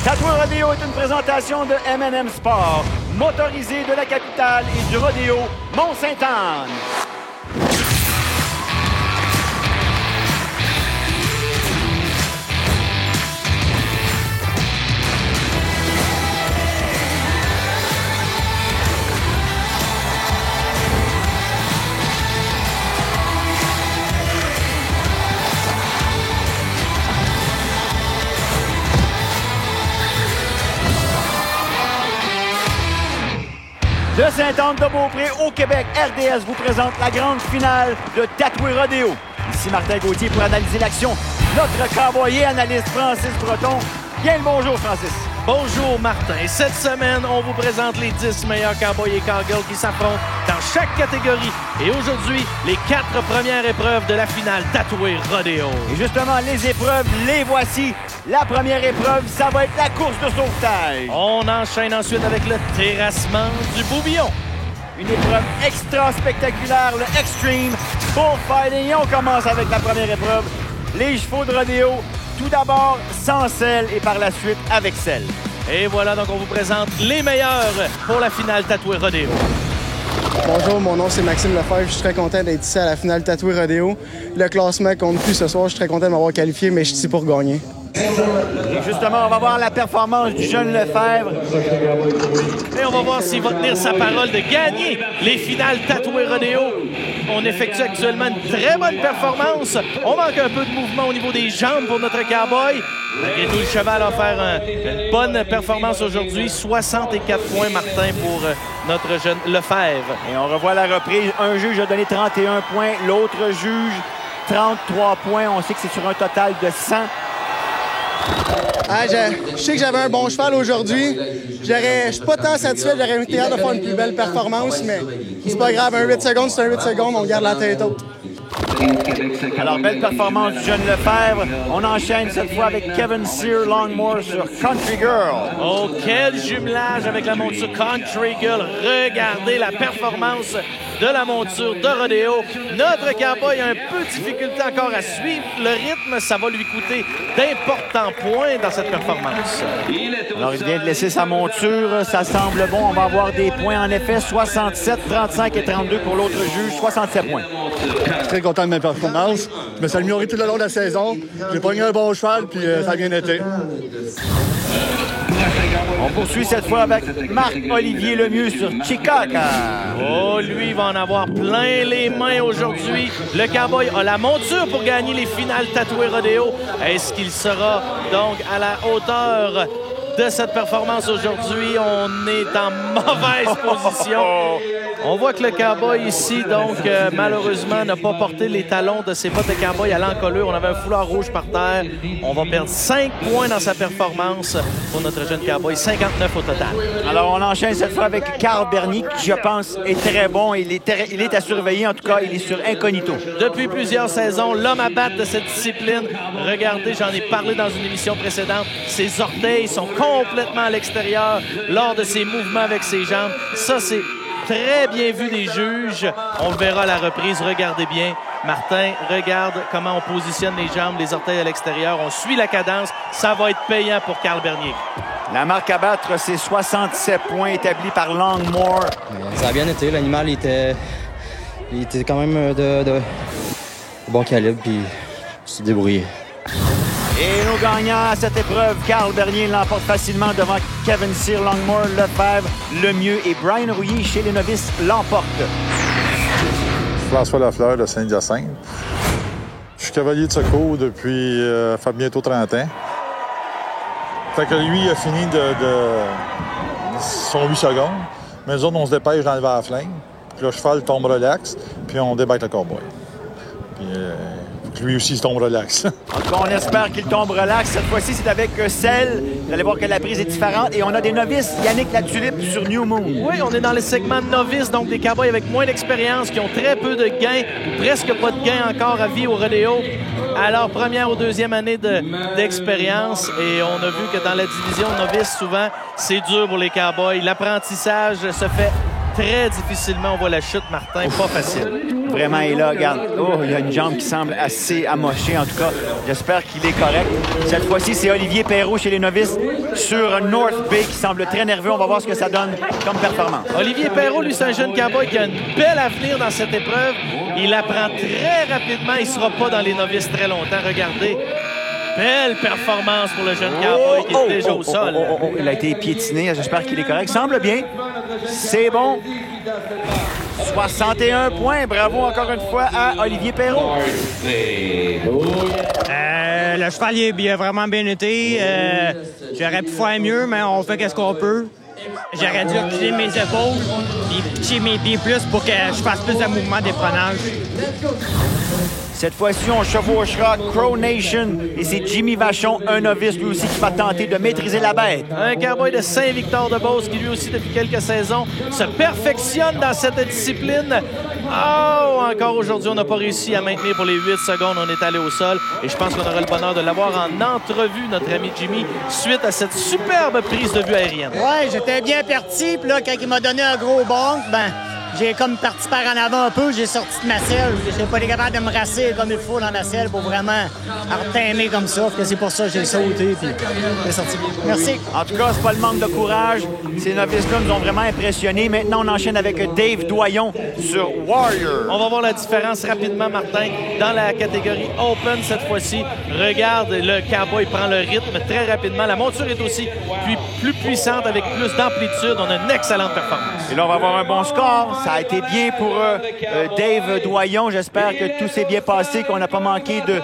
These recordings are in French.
Tatoué Rodeo est une présentation de M&M Sport, motorisé de la capitale et du rodéo Mont-Sainte-Anne. De Sainte-Anne-de-Beaupré au Québec, RDS vous présente la grande finale de Tatoué Rodeo. Ici Martin Gauthier pour analyser l'action. Notre cowboy et analyste Francis Breton. Bien le bonjour, Francis. Bonjour, Martin. Cette semaine, on vous présente les 10 meilleurs cowboys et cowgirls qui s'affrontent dans chaque catégorie. Et aujourd'hui, les 4 premières épreuves de la finale Tatoué Rodeo. Et justement, les épreuves, les voici. La première épreuve, ça va être la course de sauvetage. On enchaîne ensuite avec le terrassement du boubillon. Une épreuve extra spectaculaire, le Extreme Bullfighting. Et on commence avec la première épreuve, les chevaux de rodéo. Tout d'abord, sans selle et par la suite avec selle. Et voilà, donc on vous présente les meilleurs pour la finale Tatoué Rodeo. Bonjour, mon nom c'est Maxime Lefebvre. Je suis très content d'être ici à la finale Tatoué Rodeo. Le classement compte plus ce soir. Je suis très content de m'avoir qualifié, mais je suis ici pour gagner. Et justement, on va voir la performance du jeune Lefebvre. Et on va voir s'il va tenir sa parole de gagner les finales Tatoué Rodeo. On effectue actuellement une très bonne performance. On manque un peu de mouvement au niveau des jambes pour notre cowboy. Malgré tout, le cheval a fait une bonne performance aujourd'hui. 64 points, Martin, pour notre jeune Lefebvre. Et on revoit la reprise. Un juge a donné 31 points, l'autre juge 33 points. On sait que c'est sur un total de 100. Je sais que j'avais un bon cheval aujourd'hui. Je suis pas tant satisfait. J'aurais été hâte de faire une plus belle performance, mais c'est pas grave. Un 8 secondes, c'est un 8 secondes. On garde la tête haute. Alors, belle performance du jeune Lefebvre. On enchaîne cette fois avec Kevin Sear Longmore sur Country Girl. Oh, quel jumelage avec la monture Country Girl. Regardez la performance de la monture de rodéo. Notre cowboy a un peu de difficulté encore à suivre le rythme. Ça va lui coûter d'importants points dans cette performance. Alors, il vient de laisser sa monture. Ça semble bon. On va avoir des points, en effet. 67, 35 et 32 pour l'autre juge. 67 points. Je suis très content de ma performance. Je me suis amélioré tout le long de la saison. J'ai pogné un bon cheval, puis ça a bien été. On poursuit cette fois avec Marc-Olivier Lemieux sur Chicaca. Oh, lui, il va en avoir plein les mains aujourd'hui. Le cowboy a la monture pour gagner les finales Tatoué Rodeo. Est-ce qu'il sera donc à la hauteur de cette performance aujourd'hui? On est en mauvaise position. On voit que le cowboy ici, donc, malheureusement, n'a pas porté les talons de ses bottes de cowboy à l'encolure. On avait un foulard rouge par terre. On va perdre 5 points dans sa performance pour notre jeune cowboy. 59 au total. Alors, on enchaîne cette fois avec Carl Bernier, qui, je pense, est très bon. Il est à surveiller. En tout cas, il est sur Incognito. Depuis plusieurs saisons, l'homme à battre de cette discipline. Regardez, j'en ai parlé dans une émission précédente. Ses orteils sont complètement à l'extérieur lors de ses mouvements avec ses jambes. Ça, c'est très bien vu des juges. On le verra à la reprise. Regardez bien. Martin, regarde comment on positionne les jambes, les orteils à l'extérieur. On suit la cadence. Ça va être payant pour Carl Bernier. La marque à battre, c'est 67 points établis par Longmore. Ça a bien été. L'animal, il était quand même de bon calibre, puis il s'est débrouillé. Et nos gagnants à cette épreuve, Carl Bernier l'emporte facilement devant Kevin Sear Longmore, Lefebvre, Lemieux et Brian Rouilly chez les novices l'emporte. François Lafleur de Saint-Hyacinthe. Je suis cavalier de secours depuis fait bientôt 30 ans. Fait que lui, il a fini de son 8 secondes. Mais nous autres, on se dépêche d'enlever la flingue. Puis le cheval tombe relax, puis on débatte le cowboy. Puis lui aussi, il tombe relax. En tout cas, on espère qu'il tombe relax. Cette fois-ci, c'est avec selle. Vous allez voir que la prise est différente. Et on a des novices. Yannick Latulippe sur New Moon. Oui, on est dans les segments de novices, donc des cowboys avec moins d'expérience, qui ont très peu de gains, ou presque pas de gains encore à vie au rodéo. Alors, première ou deuxième année d'expérience. Et on a vu que dans la division novice, souvent, c'est dur pour les cowboys. L'apprentissage se fait très difficilement. On voit la chute, Martin, pas facile. Vraiment, et là, regarde, il y a une jambe qui semble assez amochée. En tout cas, j'espère qu'il est correct. Cette fois-ci, c'est Olivier Perrault chez les novices sur North Bay qui semble très nerveux. On va voir ce que ça donne comme performance. Olivier Perrault, lui, c'est un jeune cowboy qui a un bel avenir dans cette épreuve. Il apprend très rapidement. Il ne sera pas dans les novices très longtemps. Regardez. Belle performance pour le jeune cowboy qui est déjà au sol. Il a été piétiné. J'espère qu'il est correct. Semble bien. C'est bon. 61 points. Bravo encore une fois à Olivier Perrault. Le cheval, il a vraiment bien été. J'aurais pu faire mieux, mais on fait ce qu'on peut. J'aurais dû reculer mes épaules et pitcher mes pieds plus pour que je fasse plus de mouvements d'éprennage. Cette fois-ci, on chevauchera Crow Nation et c'est Jimmy Vachon, un novice lui aussi qui va tenter de maîtriser la bête. Un cowboy de Saint-Victor de Beauce qui lui aussi depuis quelques saisons se perfectionne dans cette discipline. Oh, encore aujourd'hui, on n'a pas réussi à maintenir pour les 8 secondes. On est allé au sol et je pense qu'on aura le bonheur de l'avoir en entrevue, notre ami Jimmy, suite à cette superbe prise de vue aérienne. Ouais, j'étais bien parti, puis là, quand il m'a donné un gros bonk, j'ai comme parti par en avant un peu, j'ai sorti de ma selle. J'ai pas été capable de me rasser comme il faut dans la selle pour vraiment retamer comme ça. C'est pour ça que j'ai sauté puis j'ai sorti. Merci. En tout cas, c'est pas le manque de courage. Ces novices-là nous ont vraiment impressionnés. Maintenant, on enchaîne avec Dave Doyon sur Warrior. On va voir la différence rapidement, Martin, dans la catégorie Open cette fois-ci. Regarde, le cowboy prend le rythme très rapidement. La monture est aussi plus puissante avec plus d'amplitude. On a une excellente performance. Et là, on va avoir un bon score. Ça a été bien pour Dave Doyon. J'espère que tout s'est bien passé, qu'on n'a pas manqué de...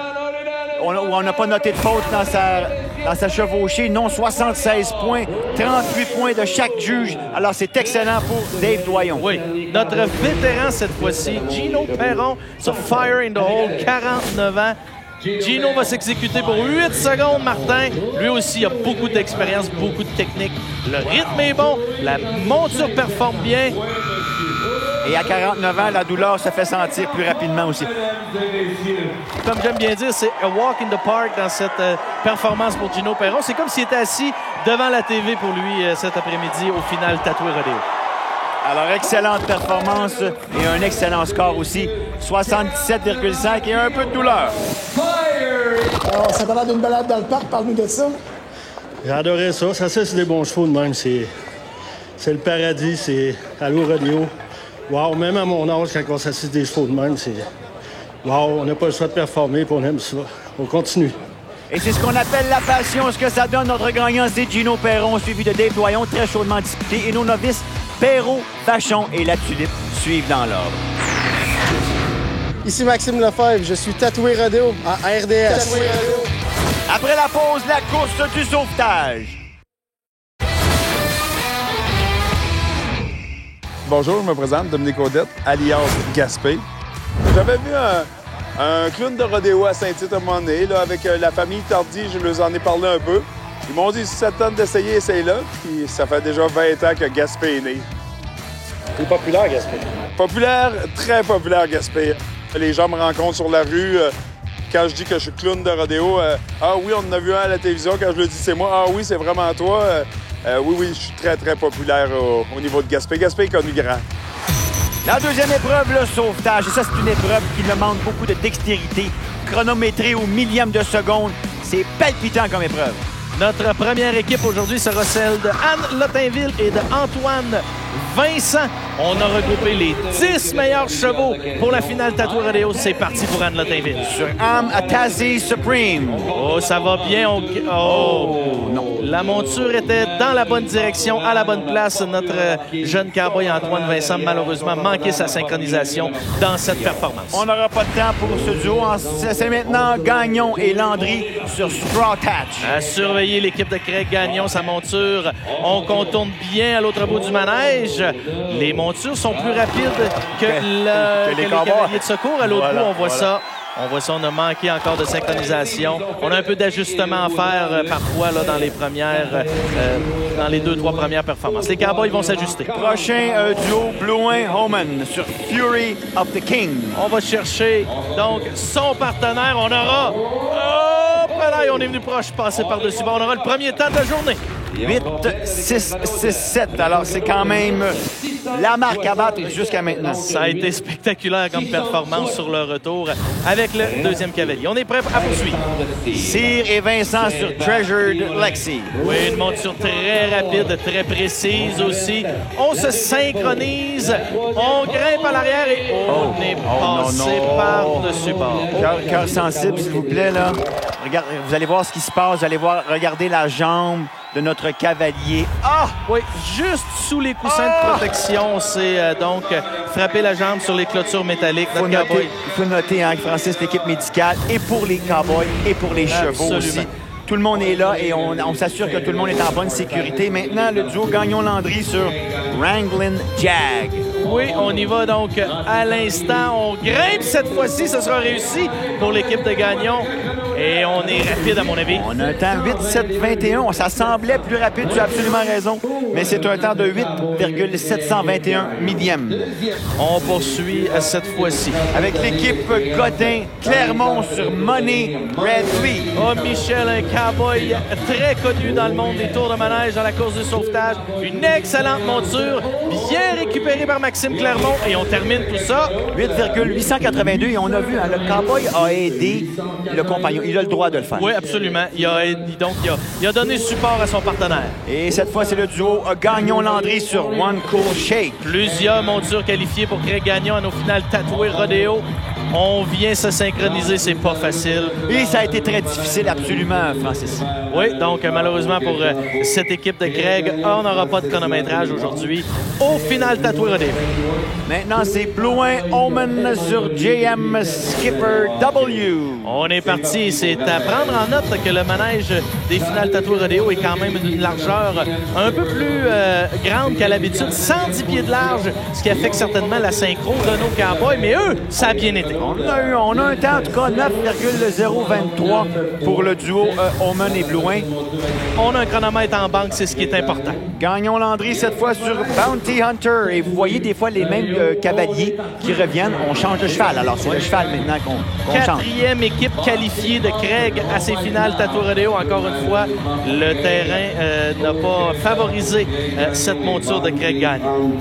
On n'a pas noté de faute dans sa chevauchée. Non, 76 points, 38 points de chaque juge. Alors, c'est excellent pour Dave Doyon. Oui, notre vétéran cette fois-ci, Gino Perron, sur Fire in the Hole, 49 ans. Gino va s'exécuter pour 8 secondes, Martin. Lui aussi a beaucoup d'expérience, beaucoup de technique. Le rythme est bon, la monture performe bien. Et à 49 ans, la douleur se fait sentir plus rapidement aussi. Comme j'aime bien dire, c'est a walk in the park dans cette performance pour Gino Perron. C'est comme s'il était assis devant la TV pour lui cet après-midi au final Tatoué Rodeo. Alors, excellente performance et un excellent score aussi. 77,5 et un peu de douleur. Alors, ça t'a l'air d'une balade dans le parc. Parle-nous de ça. J'ai adoré ça. Ça, c'est des bons chevaux de même. C'est le paradis. C'est aller au rodéo. Wow, même à mon âge, quand on s'assiste des chevaux de même, c'est... Wow, on n'a pas le choix de performer, puis on aime ça. On continue. Et c'est ce qu'on appelle la passion. Ce que ça donne, notre gagnant, c'est Gino Perron, suivi de Dave Doyon, très chaudement disputé. Et nos novices, Perrault, Vachon et La Tulipe, suivent dans l'ordre. Ici Maxime Lefebvre, je suis tatoué rodéo à RDS. Après la pause, la course du sauvetage. Bonjour, je me présente, Dominique Audette, alias Gaspé. J'avais vu un clown de rodéo à Saint-Tite à un moment donné, là, avec la famille Tardy, je leur en ai parlé un peu. Ils m'ont dit, si ça te tente d'essayer, essaye-le. Puis ça fait déjà 20 ans que Gaspé est né. C'est populaire, Gaspé. Populaire, très populaire, Gaspé. Les gens me rencontrent sur la rue. Quand je dis que je suis clown de rodéo, ah oui, on en a vu un à la télévision. Quand je le dis, c'est moi. Ah oui, c'est vraiment toi. Oui, je suis très, très populaire au niveau de Gaspé. Gaspé est connu grand. La deuxième épreuve, le sauvetage. Et ça, c'est une épreuve qui demande beaucoup de dextérité, chronométrée au millième de seconde. C'est palpitant comme épreuve. Notre première équipe aujourd'hui sera celle de Anne Lottinville et de Antoine Vincent. On a regroupé les 10 meilleurs chevaux pour la finale Tatoué Rodéo. C'est parti pour Anne Lottinville. Sur Am Atazi Supreme. Oh, ça va bien. Oh, non. La monture était dans la bonne direction, à la bonne place. Notre jeune cowboy Antoine Vincent, malheureusement, manqué sa synchronisation dans cette performance. On n'aura pas de temps pour ce duo. C'est maintenant Gagnon et Landry sur Straw Hatch. À surveiller l'équipe de Craig Gagnon, sa monture. On contourne bien à l'autre bout du manège. Les montures sont plus rapides que les cavaliers de secours. À l'autre bout, on voit ça. On voit ça, on a manqué encore de synchronisation. On a un peu d'ajustement à faire parfois là, dans les premières, dans les 2-3 premières performances. Les Cowboys vont s'ajuster. Prochain duo, Blouin-Homan sur Fury of the King. On va chercher donc son partenaire. On aura... Oh, là, on est venu proche, passer par-dessus. Bon, on aura le premier temps de la journée. 8, 6, 6, 7. Alors, c'est quand même la marque à battre jusqu'à maintenant. Ça a été spectaculaire comme performance sur le retour avec le deuxième cavalier. On est prêt à poursuivre. Cyr et Vincent sur Treasured Lexi. Oui, une monture très rapide, très précise aussi. On se synchronise, on grimpe à l'arrière et on est passé par-dessus bord. Cœur sensible, s'il vous plaît, là. Regarde, vous allez voir ce qui se passe. Vous allez voir, regardez la jambe de notre cavalier. Ah! Oui, juste sous les coussins de protection, c'est donc frapper la jambe sur les clôtures métalliques. Il faut noter, hein, Francis, l'équipe médicale, et pour les cowboys et pour les chevaux aussi. Tout le monde est là et on s'assure que tout le monde est en bonne sécurité. Maintenant, le duo Gagnon-Landry sur Wrangling Jag. Oui, on y va donc à l'instant. On grimpe cette fois-ci. Ce sera réussi pour l'équipe de Gagnon. Et on est rapide, à mon avis. On a un temps 8,721. Ça semblait plus rapide, tu as absolument raison. Mais c'est un temps de 8,721 millièmes. On poursuit cette fois-ci. Avec l'équipe Godin-Clermont sur Money Red 3. Oh, Michel, un cowboy très connu dans le monde des tours de manège dans la course du sauvetage. Une excellente monture, bien récupérée par Maxime Clermont. Et on termine tout ça. 8,882. Et on a vu, hein, le cowboy a aidé le compagnon. Il a le droit de le faire. Oui, absolument. Il a donné support à son partenaire. Et cette fois, c'est le duo Gagnon-Landry sur One Cool Shake. Plusieurs montures qualifiées pour Craig Gagnon à nos finales tatouées Rodeo. On vient se synchroniser, c'est pas facile. Et ça a été très difficile, absolument, Francis. Oui, donc malheureusement pour cette équipe de Craig, on n'aura pas de chronométrage aujourd'hui au final tatoué Rodeo. Maintenant, c'est Blouin Omen sur JM Skipper W. On est parti. C'est à prendre en note que le manège des finales tatoué Rodeo est quand même d'une largeur un peu plus grande qu'à l'habitude. 110 pieds de large, ce qui affecte certainement la synchro de nos cowboys. Mais eux, ça a bien été. On a un temps, en tout cas, 9,023 pour le duo Omen et Blouin. On a un chronomètre en banque, c'est ce qui est important. Gagnon-Landry, cette fois sur Bounty Hunter. Et vous voyez des fois les mêmes cavaliers qui reviennent. On change de cheval. Alors, c'est le cheval maintenant qu'on change. Quatrième équipe qualifiée de Craig à ses finales tatoué Rodeo. Encore une fois, le terrain n'a pas favorisé cette monture de Craig Gagnon.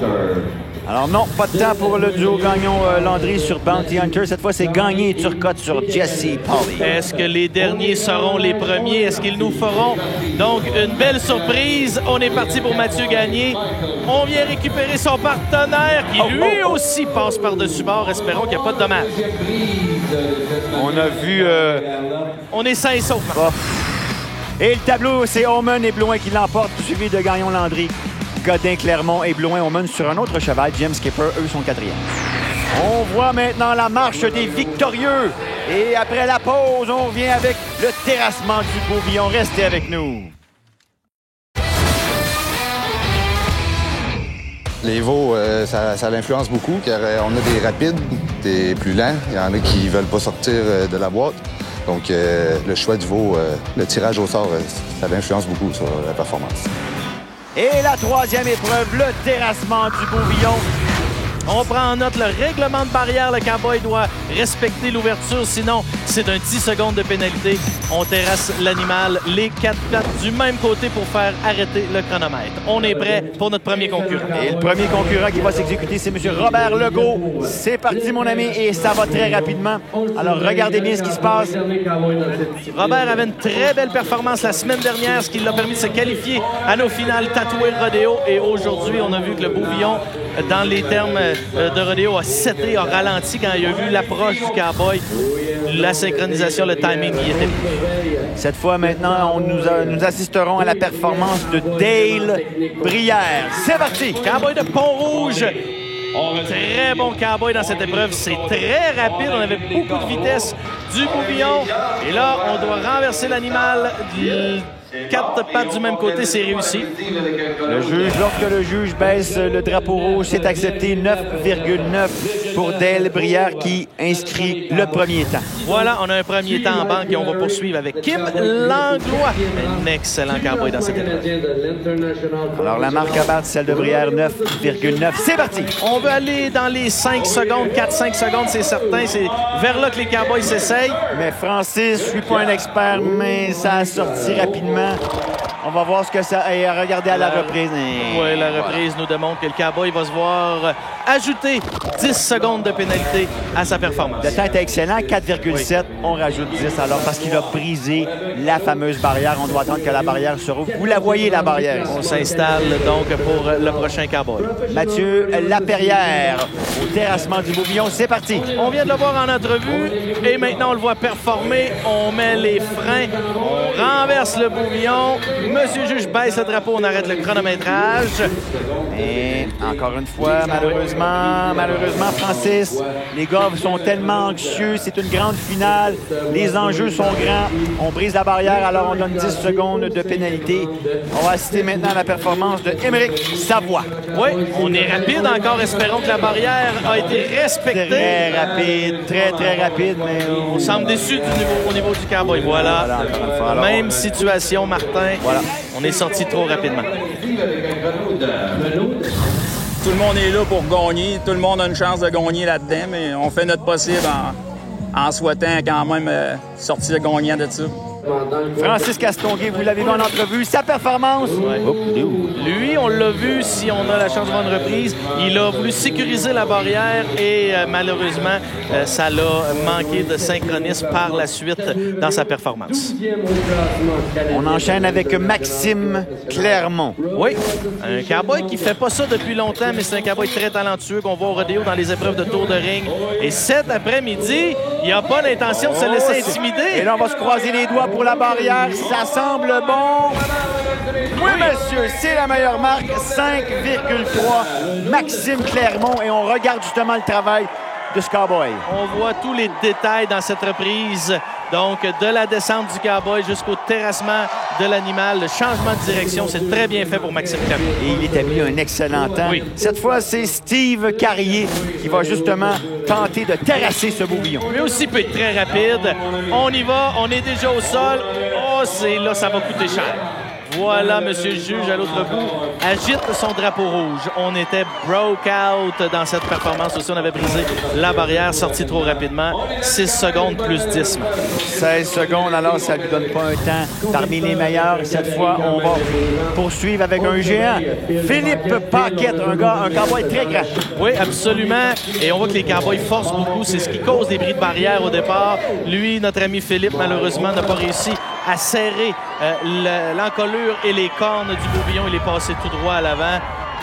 Alors non, pas de temps pour le duo Gagnon-Landry sur Bounty Hunter. Cette fois, c'est Gagné et Turcotte sur Jesse Pauley. Est-ce que les derniers seront les premiers? Est-ce qu'ils nous feront donc une belle surprise? On est parti pour Mathieu Gagné. On vient récupérer son partenaire qui lui aussi passe par-dessus bord. Espérons qu'il n'y a pas de dommages. On a vu... On est sains et saufs. Et le tableau, c'est Omen et Blouin qui l'emportent, suivi de Gagnon-Landry. Godin, Clermont et Blouin, on mène sur un autre cheval. James Skipper, eux, sont quatrième. On voit maintenant la marche des victorieux. Et après la pause, on revient avec le terrassement du Bourvillon. Restez avec nous. Les veaux, ça l'influence beaucoup, car on a des rapides, des plus lents. Il y en a qui ne veulent pas sortir de la boîte. Donc, le choix du veau, le tirage au sort, ça l'influence beaucoup sur la performance. Et la troisième épreuve, le terrassement du Bourvillon. On prend en note le règlement de barrière. Le cowboy doit respecter l'ouverture, sinon c'est un 10 secondes de pénalité. On terrasse l'animal, les quatre pattes du même côté pour faire arrêter le chronomètre. On est prêt pour notre premier concurrent. Et le premier concurrent qui va s'exécuter, c'est M. Robert Legault. C'est parti, mon ami, et ça va très rapidement. Alors, regardez bien ce qui se passe. Robert avait une très belle performance la semaine dernière, ce qui l'a permis de se qualifier à nos finales tatouées Rodeo. Et aujourd'hui, on a vu que le Bourvillon, dans les termes de Rodeo, a cédé, a ralenti quand il a vu l'approche du cowboy. La synchronisation, le timing y était plus. Cette fois, maintenant, nous assisterons à la performance de Dale Brière. C'est parti! Cowboy de Pont-Rouge. Très bon cowboy dans cette épreuve. C'est très rapide. On avait beaucoup de vitesse du Bourvillon. Et là, on doit renverser l'animal. Quatre pattes du même côté, c'est réussi. Le juge, lorsque le juge baisse le drapeau rouge, c'est accepté 9,9 pour Dale Brière qui inscrit le premier temps. Voilà, on a un premier temps en banque et on va poursuivre avec Kim Langlois. Un excellent cowboy dans cette épreuve. Alors la marque à battre, celle de Brière, 9,9. C'est parti! On veut aller dans les 5 secondes, 4-5 secondes, c'est certain. C'est vers là que les cowboys s'essayent. Mais Francis, je suis pas un expert, mais ça a sorti rapidement. On va voir ce que ça... Et regardez à la reprise. Oui, la reprise nous démontre que le Cowboy va se voir ajouter 10 secondes de pénalité à sa performance. Le temps était excellent, 4,7. On rajoute 10 alors parce qu'il a brisé la fameuse barrière. On doit attendre que la barrière se rouvre. Vous la voyez, la barrière. On s'installe donc pour le prochain Cowboy. Mathieu Laperrière au terrassement du Bouvillon. C'est parti. On vient de le voir en entrevue et maintenant on le voit performer. On met les freins, on renverse le Bouvillon. Monsieur le juge baisse le drapeau, on arrête le chronométrage. Et encore une fois, malheureusement, Francis, les gars sont tellement anxieux. C'est une grande finale. Les enjeux sont grands. On brise la barrière, alors on donne 10 secondes de pénalité. On va assister maintenant à la performance de Émeric Savoie. Oui, on est rapide encore. Espérons que la barrière a été respectée. Très rapide, très rapide. Mais on semble déçu au niveau du Cowboy. Voilà. Alors, même situation, Martin. Voilà. On est sorti trop rapidement. Tout le monde est là pour gagner. Tout le monde a une chance de gagner là-dedans, mais on fait notre possible en souhaitant quand même sortir gagnant de ça. Francis Castonguay, vous l'avez vu en entrevue, sa performance. Ouais. Lui, on l'a vu, si on a la chance de voir une reprise, il a voulu sécuriser la barrière et malheureusement, ça l'a manqué de synchronisme par la suite dans sa performance. On enchaîne avec Maxime Clermont. Oui, un Cowboy qui fait pas ça depuis longtemps, mais c'est un Cowboy très talentueux qu'on voit au rodéo dans les épreuves de tour de ring. Et cet après-midi, il n'a pas l'intention de se laisser intimider. Et là, on va se croiser les doigts pour la barrière. Ça semble bon. Oui, monsieur, c'est la meilleure marque. 5,3. Maxime Clermont. Et on regarde justement le travail de ce Cowboy. On voit tous les détails dans cette reprise. Donc, de la descente du Cowboy jusqu'au terrassement de l'animal. Le changement de direction, c'est très bien fait pour Maxime Clermont. Et il établit un excellent temps. Oui. Cette fois, c'est Steve Carrier qui va justement tenter de terrasser ce Bouvillon. Lui aussi peut être très rapide. On y va, on est déjà au sol. Oh, c'est là, ça va coûter cher. Voilà, monsieur le juge, à l'autre bout, agite son drapeau rouge. On était broke out dans cette performance aussi. On avait brisé la barrière, sorti trop rapidement. 6 secondes plus 10. 16 secondes, alors ça ne lui donne pas un temps parmi les meilleurs. Cette fois, on va poursuivre avec un géant. Philippe Paquette, un Cowboy très grand. Oui, absolument. Et on voit que les Cowboys forcent beaucoup. C'est ce qui cause des bris de barrière au départ. Lui, notre ami Philippe, malheureusement, n'a pas réussi à serrer l'encolure et les cornes du Bouvillon. Il est passé tout droit à l'avant.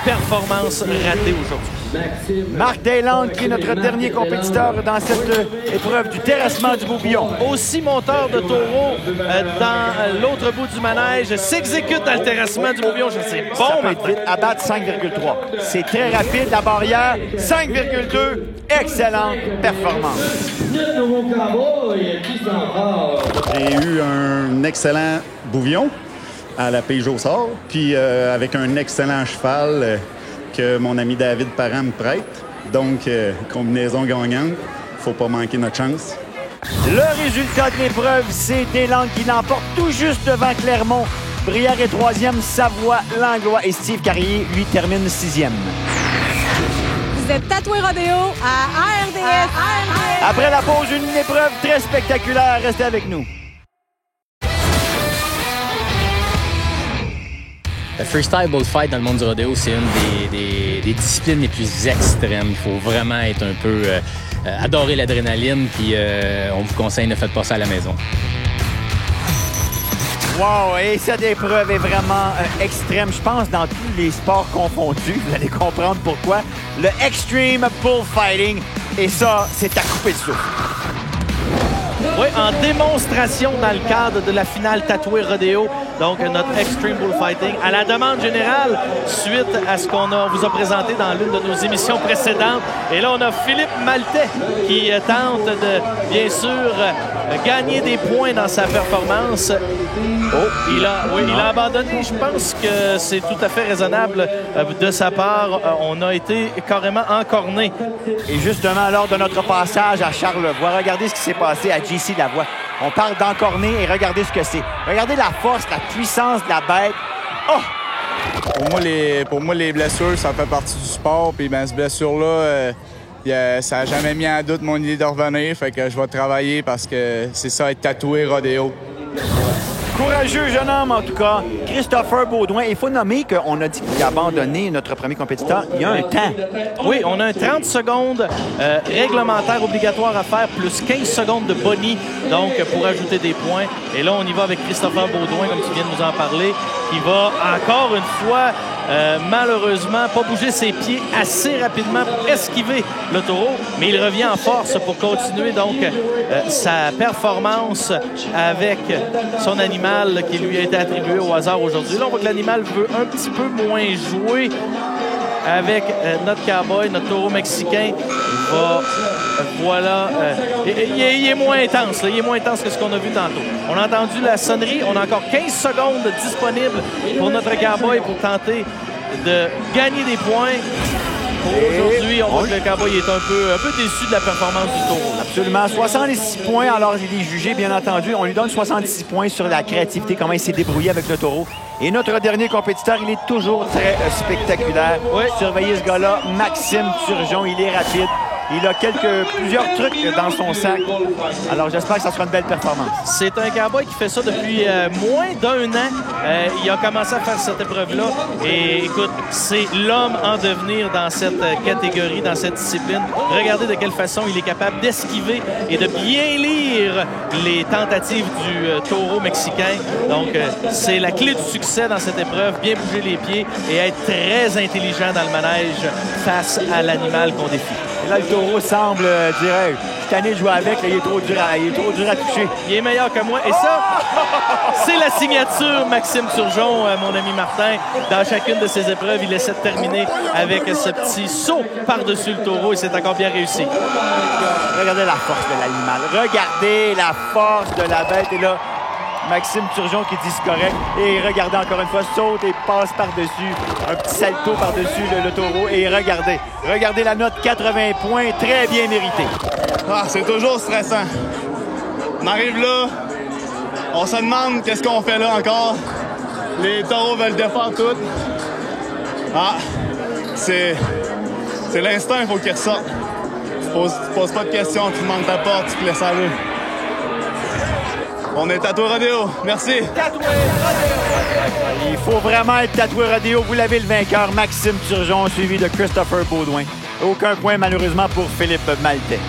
Performance ratée aujourd'hui. Marc Deslandes, qui est notre dernier compétiteur dans cette épreuve du terrassement du Bouvillon. Aussi monteur de taureau dans l'autre bout du manège, s'exécute dans le terrassement du Bouvillon. Je sais, bon, ça peut être vite. À battre 5,3. C'est très rapide, la barrière. 5,2. Excellente performance. J'ai eu un excellent Bouvillon à la Pige au sort, puis avec un excellent cheval que mon ami David Parent me prête. Donc, combinaison gagnante, faut pas manquer notre chance. Le résultat de l'épreuve, c'est Deslandes qui l'emporte tout juste devant Clermont. Brière est 3e, Savoie, Langlois et Steve Carrier, lui, termine 6e. Vous êtes tatoué rodéo à RDS. Après la pause, une épreuve très spectaculaire. Restez avec nous. Le freestyle bullfight dans le monde du rodéo, c'est une des disciplines les plus extrêmes. Il faut vraiment être un peu adorer l'adrénaline, puis on vous conseille, ne faites pas ça à la maison. Wow! Et cette épreuve est vraiment extrême. Je pense dans tous les sports confondus. Vous allez comprendre pourquoi. Le Extreme Bullfighting. Et ça, c'est à couper le souffle. Oui, en démonstration dans le cadre de la finale tatoué rodéo, donc notre Extreme Bullfighting, à la demande générale, suite à ce qu'on vous a présenté dans l'une de nos émissions précédentes. Et là, on a Philippe Maltais qui tente de, bien sûr, gagner des points dans sa performance. Il a abandonné. Je pense que c'est tout à fait raisonnable de sa part. On a été carrément encorné. Et justement, lors de notre passage à Charlevoix, regardez ce qui s'est passé à JC Lavoie. On parle d'encorné et regardez ce que c'est. Regardez la force, la puissance de la bête. Oh! Pour moi, les blessures, ça fait partie du sport. Puis cette blessure-là, ça n'a jamais mis en doute mon idée de revenir. Fait que je vais travailler parce que c'est ça, être tatoué rodéo. Courageux jeune homme, en tout cas. Christopher Baudouin. Il faut nommer qu'on a dit qu'il a abandonné notre premier compétiteur il y a un temps. Oui, on a un 30 secondes réglementaire obligatoire à faire, plus 15 secondes de boni, donc pour ajouter des points. Et là, on y va avec Christopher Baudouin, comme tu viens de nous en parler, qui va encore une fois, malheureusement, pas bouger ses pieds assez rapidement pour esquiver le taureau, mais il revient en force pour continuer donc sa performance avec son animal qui lui a été attribué au hasard aujourd'hui. Là, on voit que l'animal veut un petit peu moins jouer avec notre cowboy, notre taureau mexicain. Voilà. Il est moins intense. Là. Il est moins intense que ce qu'on a vu tantôt. On a entendu la sonnerie. On a encore 15 secondes disponibles pour notre cowboy pour tenter de gagner des points. Aujourd'hui, on voit que le cowboy est un peu déçu de la performance du taureau. Absolument. 66 points. Alors, il est jugé, bien entendu. On lui donne 66 points sur la créativité, comment il s'est débrouillé avec le taureau. Et notre dernier compétiteur, il est toujours très spectaculaire. Oui. Surveillez ce gars-là, Maxime Turgeon. Il est rapide. Il a plusieurs trucs dans son sac. Alors, j'espère que ça sera une belle performance. C'est un cowboy qui fait ça depuis moins d'un an. Il a commencé à faire cette épreuve-là. Et écoute, c'est l'homme en devenir dans cette catégorie, dans cette discipline. Regardez de quelle façon il est capable d'esquiver et de bien lire les tentatives du taureau mexicain. Donc, c'est la clé du succès dans cette épreuve. Bien bouger les pieds et être très intelligent dans le manège face à l'animal qu'on défie. Et là, le taureau semble dire « Cette année, je joue avec, là, il est trop dur à toucher. » Il est meilleur que moi. Et ça, c'est la signature Maxime Turgeon, mon ami Martin. Dans chacune de ses épreuves, il essaie de terminer avec ce petit saut par-dessus le taureau et c'est encore bien réussi. Regardez la force de l'animal. Regardez la force de la bête. Et là, Maxime Turgeon qui dit c'est correct. Et regardez encore une fois, saute et passe par-dessus. Un petit salto par-dessus le taureau. Et regardez la note 80 points, très bien méritée. Ah, c'est toujours stressant. On arrive là, on se demande qu'est-ce qu'on fait là encore. Les taureaux veulent défendre tout. Ah, c'est l'instinct, il faut qu'il ressorte. Tu poses pas de questions, tu demandes ta porte, tu te laisses aller. On est Tatoué Rodéo. Merci. Tatoué Rodéo. Il faut vraiment être Tatoué Rodéo. Vous l'avez le vainqueur, Maxime Turgeon, suivi de Christopher Baudouin. Aucun point, malheureusement, pour Philippe Maltais.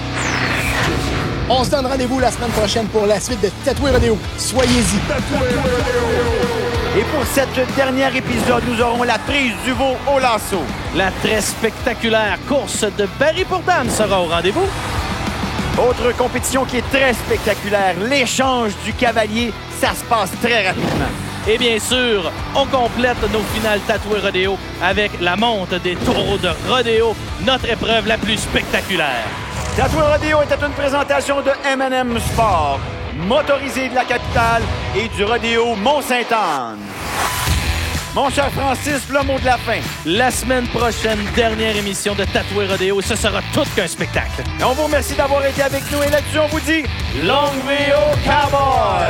On se donne rendez-vous la semaine prochaine pour la suite de Tatoué Rodéo. Soyez-y. Et pour cette dernière épisode, nous aurons la prise du veau au lasso. La très spectaculaire course de Barry pour dames sera au rendez-vous. Autre compétition qui est très spectaculaire, l'échange du cavalier, ça se passe très rapidement. Et bien sûr, on complète nos finales Tatoué Rodéo avec la monte des taureaux de rodéo, notre épreuve la plus spectaculaire. Tatoué Rodéo était une présentation de M&M Sport, motorisé de la capitale et du rodéo Mont-Sainte-Anne. Mon cher Francis, le mot de la fin. La semaine prochaine, dernière émission de Tatoué Rodéo. Ce sera tout qu'un spectacle. Et on vous remercie d'avoir été avec nous. Et là-dessus, on vous dit longue vie au cowboy!